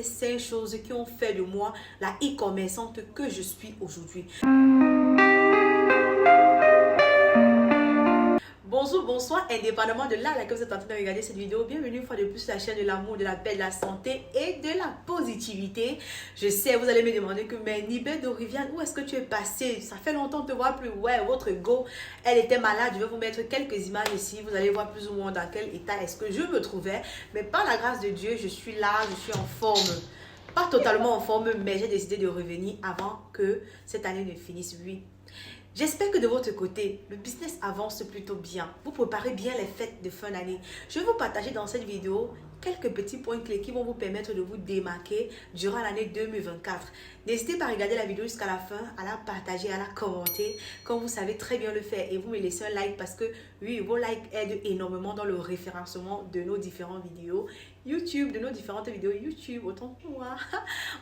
5 choses qui ont fait de moi la e-commerçante que je suis aujourd'hui. Bonjour, bonsoir, indépendamment de là que vous êtes en train de regarder cette vidéo, bienvenue une fois de plus sur la chaîne de l'amour, de la paix, de la santé et de la positivité. Je sais, vous allez me demander que, mais Nibet d'Oriviane, où est-ce que tu es passée? Ça fait longtemps de te voir plus. Ouais, votre go, elle était malade. Je vais vous mettre quelques images ici. Vous allez voir plus ou moins dans quel état est-ce que je me trouvais. Mais par la grâce de Dieu, je suis là, je suis en forme. Pas totalement en forme, mais j'ai décidé de revenir avant que cette année ne finisse. Oui. J'espère que de votre côté, le business avance plutôt bien. Vous préparez bien les fêtes de fin d'année. Je vais vous partager dans cette vidéo quelques petits points clés qui vont vous permettre de vous démarquer durant l'année 2024. N'hésitez pas à regarder la vidéo jusqu'à la fin, à la partager, à la commenter, comme vous savez très bien le faire. Et vous me laissez un like parce que, oui, vos likes aident énormément dans le référencement de nos différentes vidéos YouTube, de nos différentes vidéos YouTube, autant que moi.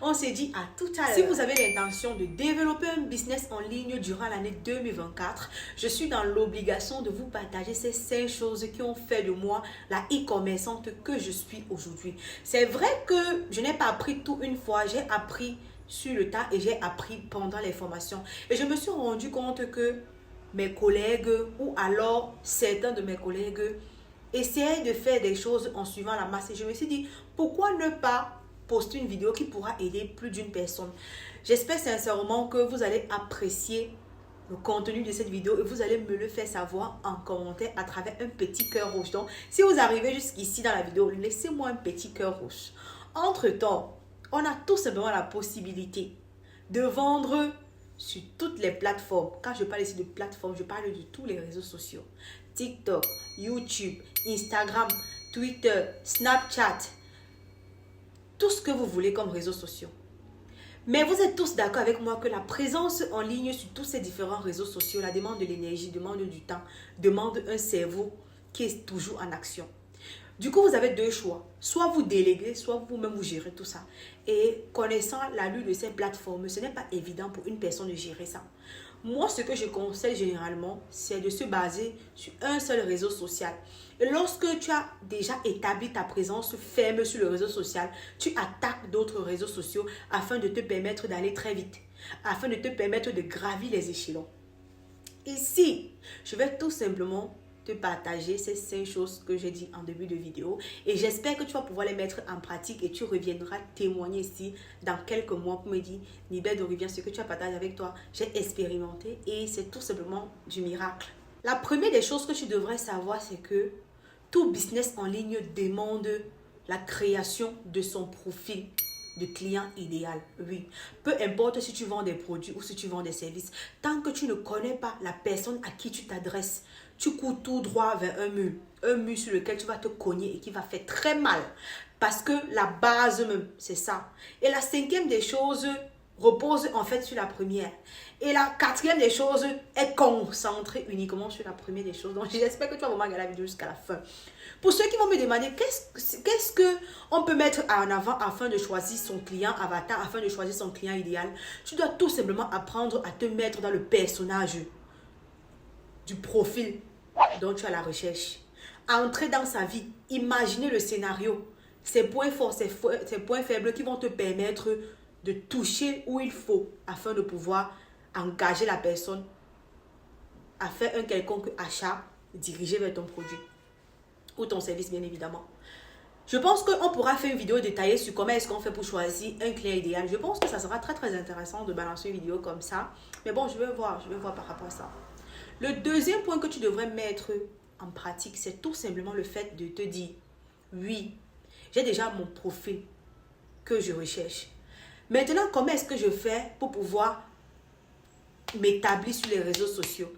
On s'est dit à tout à l'heure. Si vous avez l'intention de développer un business en ligne durant l'année 2024, je suis dans l'obligation de vous partager ces 5 choses qui ont fait de moi la e-commerçante que je suis aujourd'hui. C'est vrai que je n'ai pas appris tout une fois, j'ai appris sur le tas et j'ai appris pendant les formations. Et je me suis rendu compte que mes collègues ou alors certains de mes collègues essayaient de faire des choses en suivant la masse. Et je me suis dit, pourquoi ne pas poster une vidéo qui pourra aider plus d'une personne? J'espère sincèrement que vous allez apprécier le contenu de cette vidéo et vous allez me le faire savoir en commentaire à travers un petit cœur rouge. Donc, si vous arrivez jusqu'ici dans la vidéo, laissez-moi un petit cœur rouge. Entre-temps, on a tout simplement la possibilité de vendre sur toutes les plateformes. Quand je parle ici de plateformes, je parle de tous les réseaux sociaux. TikTok, YouTube, Instagram, Twitter, Snapchat, tout ce que vous voulez comme réseaux sociaux. Mais vous êtes tous d'accord avec moi que la présence en ligne sur tous ces différents réseaux sociaux, la demande de l'énergie, demande du temps, demande un cerveau qui est toujours en action. Du coup, vous avez deux choix. Soit vous déléguez, soit vous-même vous gérez tout ça. Et connaissant la lutte de ces plateformes, ce n'est pas évident pour une personne de gérer ça. Moi, ce que je conseille généralement, c'est de se baser sur un seul réseau social. Et lorsque tu as déjà établi ta présence ferme sur le réseau social, tu attaques d'autres réseaux sociaux afin de te permettre d'aller très vite, afin de te permettre de gravir les échelons. Ici, je vais tout simplement te partager ces 5 choses que j'ai dit en début de vidéo et j'espère que tu vas pouvoir les mettre en pratique et tu reviendras témoigner ici dans quelques mois pour me dire Nibet d'Oriviane, ce que tu as partagé avec toi, j'ai expérimenté et c'est tout simplement du miracle. La première des choses que tu devrais savoir, c'est que tout business en ligne demande la création de son profil de client idéal. Oui, peu importe si tu vends des produits ou si tu vends des services, tant que tu ne connais pas la personne à qui tu t'adresses, tu cours tout droit vers un mur sur lequel tu vas te cogner et qui va faire très mal. Parce que la base même, c'est ça. Et la 5e des choses repose en fait sur la première. Et la 4e des choses est concentrée uniquement sur la première des choses. Donc j'espère que tu vas vraiment regarder la vidéo jusqu'à la fin. Pour ceux qui vont me demander qu'est-ce qu'on peut mettre en avant afin de choisir son client avatar, afin de choisir son client idéal, tu dois tout simplement apprendre à te mettre dans le personnage du profil dont tu as la recherche. Entrer dans sa vie, imaginer le scénario, ses points forts, ses points faibles qui vont te permettre de toucher où il faut afin de pouvoir engager la personne à faire un quelconque achat dirigé vers ton produit ou ton service, bien évidemment. Je pense qu'on pourra faire une vidéo détaillée sur comment est-ce qu'on fait pour choisir un client idéal. Je pense que ça sera très très intéressant de balancer une vidéo comme ça. Mais bon, je vais voir par rapport à ça. Le deuxième point que tu devrais mettre en pratique, c'est tout simplement le fait de te dire, oui, j'ai déjà mon profil que je recherche. Maintenant, comment est-ce que je fais pour pouvoir m'établir sur les réseaux sociaux?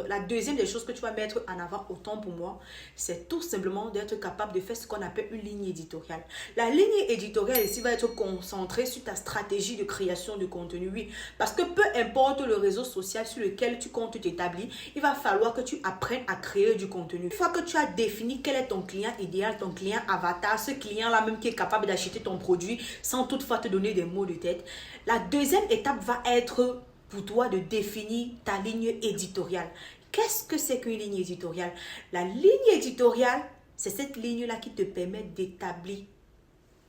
La deuxième des choses que tu vas mettre en avant, autant pour moi, c'est tout simplement d'être capable de faire ce qu'on appelle une ligne éditoriale. La ligne éditoriale ici va être concentrée sur ta stratégie de création de contenu. Oui, parce que peu importe le réseau social sur lequel tu comptes t'établir, il va falloir que tu apprennes à créer du contenu. Une fois que tu as défini quel est ton client idéal, ton client avatar, ce client-là même qui est capable d'acheter ton produit sans toutefois te donner des mots de tête, la deuxième étape va être pour toi de définir ta ligne éditoriale. Qu'est-ce que c'est qu'une ligne éditoriale? La ligne éditoriale, c'est cette ligne-là qui te permet d'établir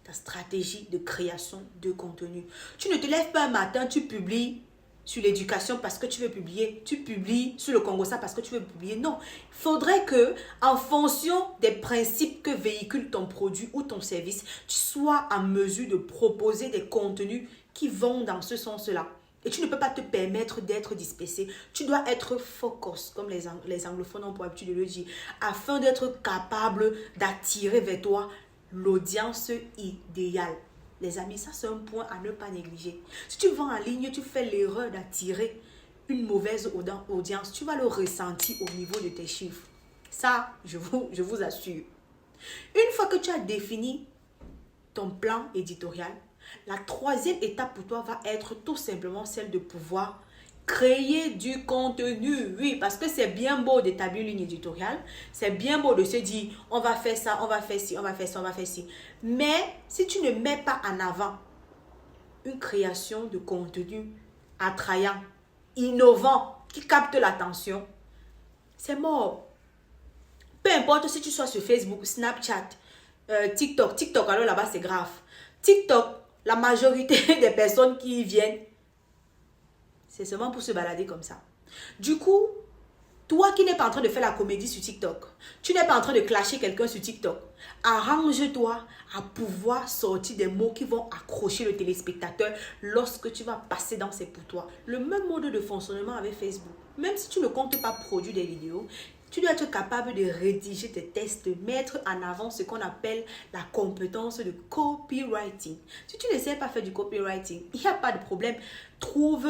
ta stratégie de création de contenu. Tu ne te lèves pas un matin, tu publies sur l'éducation parce que tu veux publier. Tu publies sur le Congossa parce que tu veux publier. Non, il faudrait que, en fonction des principes que véhicule ton produit ou ton service, tu sois en mesure de proposer des contenus qui vont dans ce sens-là. Et tu ne peux pas te permettre d'être dispersé. Tu dois être focus, comme les anglophones ont pour habitude de le dire, afin d'être capable d'attirer vers toi l'audience idéale. Les amis, ça c'est un point à ne pas négliger. Si tu vends en ligne, tu fais l'erreur d'attirer une mauvaise audience, tu vas le ressentir au niveau de tes chiffres. Ça, je vous assure. Une fois que tu as défini ton plan éditorial, la troisième étape pour toi va être tout simplement celle de pouvoir créer du contenu. Oui, parce que c'est bien beau d'établir une ligne éditoriale. C'est bien beau de se dire, on va faire ça, on va faire ci, on va faire ça, on va faire ci. Mais si tu ne mets pas en avant une création de contenu attrayant, innovant, qui capte l'attention, c'est mort. Peu importe si tu sois sur Facebook, Snapchat, TikTok. TikTok, alors là-bas, c'est grave. TikTok, la majorité des personnes qui y viennent, c'est seulement pour se balader comme ça. Du coup, toi qui n'es pas en train de faire la comédie sur TikTok, tu n'es pas en train de clasher quelqu'un sur TikTok, arrange-toi à pouvoir sortir des mots qui vont accrocher le téléspectateur lorsque tu vas passer dans ses poutoirs. Le même mode de fonctionnement avec Facebook. Même si tu ne comptes pas produire des vidéos, tu dois être capable de rédiger tes textes, mettre en avant ce qu'on appelle la compétence de copywriting. Si tu ne sais pas faire du copywriting, il n'y a pas de problème. Trouve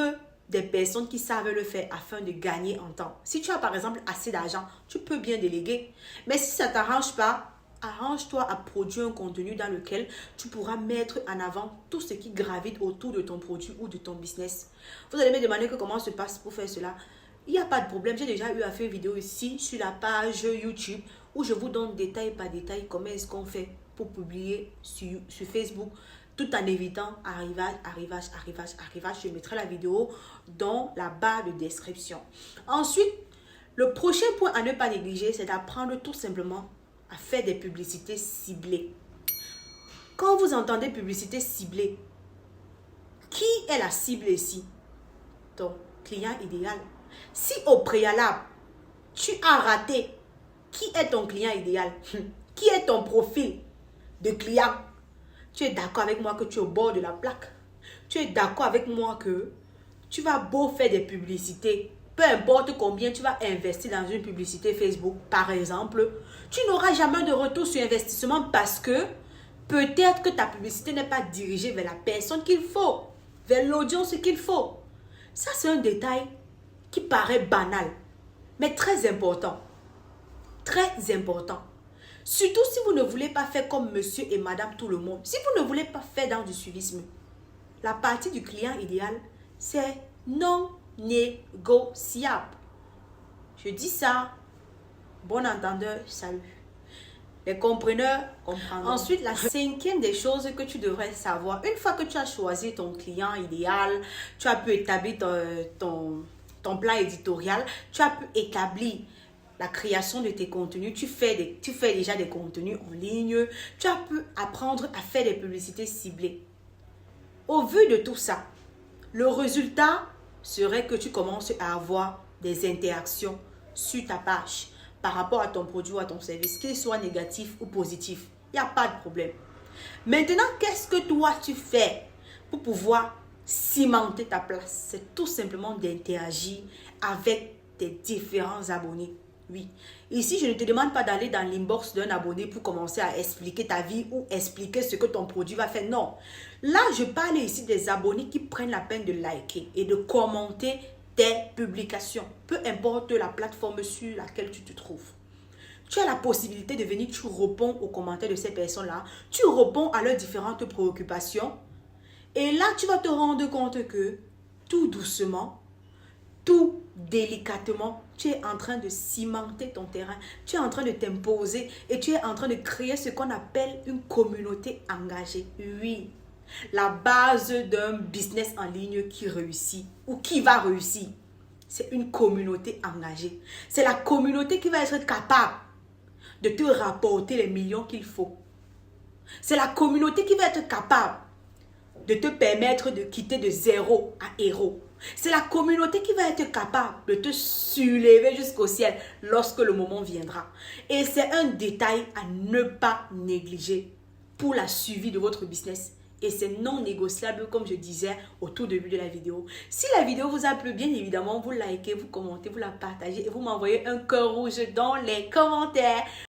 des personnes qui savent le faire afin de gagner en temps. Si tu as par exemple assez d'argent, tu peux bien déléguer. Mais si ça ne t'arrange pas, arrange-toi à produire un contenu dans lequel tu pourras mettre en avant tout ce qui gravite autour de ton produit ou de ton business. Vous allez me demander comment se passe pour faire cela. Il n'y a pas de problème. J'ai déjà eu à faire une vidéo ici sur la page YouTube où je vous donne détail par détail comment est-ce qu'on fait pour publier sur Facebook, tout en évitant arrivage. Je mettrai la vidéo dans la barre de description. Ensuite, le prochain point à ne pas négliger, c'est d'apprendre tout simplement à faire des publicités ciblées. Quand vous entendez publicité ciblée, qui est la cible ici? Ton client idéal. Si au préalable, tu as raté qui est ton client idéal, qui est ton profil de client, tu es d'accord avec moi que tu es au bord de la plaque. Tu es d'accord avec moi que tu vas beau faire des publicités, peu importe combien tu vas investir dans une publicité Facebook, par exemple, tu n'auras jamais de retour sur investissement parce que peut-être que ta publicité n'est pas dirigée vers la personne qu'il faut, vers l'audience qu'il faut. Ça, c'est un détail qui paraît banal, mais très important. Très important. Surtout si vous ne voulez pas faire comme monsieur et madame tout le monde. Si vous ne voulez pas faire dans du suivisme, la partie du client idéal, c'est non négociable. Je dis ça, bon entendeur, salut. Les compreneurs comprendront. Ensuite, la cinquième des choses que tu devrais savoir, une fois que tu as choisi ton client idéal, tu as pu établir ton plan éditorial, tu as pu établir la création de tes contenus, tu fais déjà des contenus en ligne, tu as pu apprendre à faire des publicités ciblées. Au vu de tout ça, le résultat serait que tu commences à avoir des interactions sur ta page par rapport à ton produit ou à ton service, qu'il soit négatif ou positif. Il n'y a pas de problème. Maintenant, qu'est-ce que toi tu fais pour pouvoir cimenter ta place? C'est tout simplement d'interagir avec tes différents abonnés. Oui, ici je ne te demande pas d'aller dans l'inbox d'un abonné pour commencer à expliquer ta vie ou expliquer ce que ton produit va faire. Non, là je parle ici des abonnés qui prennent la peine de liker et de commenter tes publications. Peu importe la plateforme sur laquelle tu te trouves. Tu as la possibilité de venir, tu réponds aux commentaires de ces personnes-là. Tu réponds à leurs différentes préoccupations. Et là, tu vas te rendre compte que tout doucement, tout délicatement, tu es en train de cimenter ton terrain. Tu es en train de t'imposer et tu es en train de créer ce qu'on appelle une communauté engagée. Oui, la base d'un business en ligne qui réussit ou qui va réussir, c'est une communauté engagée. C'est la communauté qui va être capable de te rapporter les millions qu'il faut. C'est la communauté qui va être capable de te permettre de quitter de zéro à héros. C'est la communauté qui va être capable de te surélever jusqu'au ciel lorsque le moment viendra. Et c'est un détail à ne pas négliger pour la suivi de votre business. Et c'est non négociable comme je disais au tout début de la vidéo. Si la vidéo vous a plu, bien évidemment, vous likez, vous commentez, vous la partagez et vous m'envoyez un cœur rouge dans les commentaires.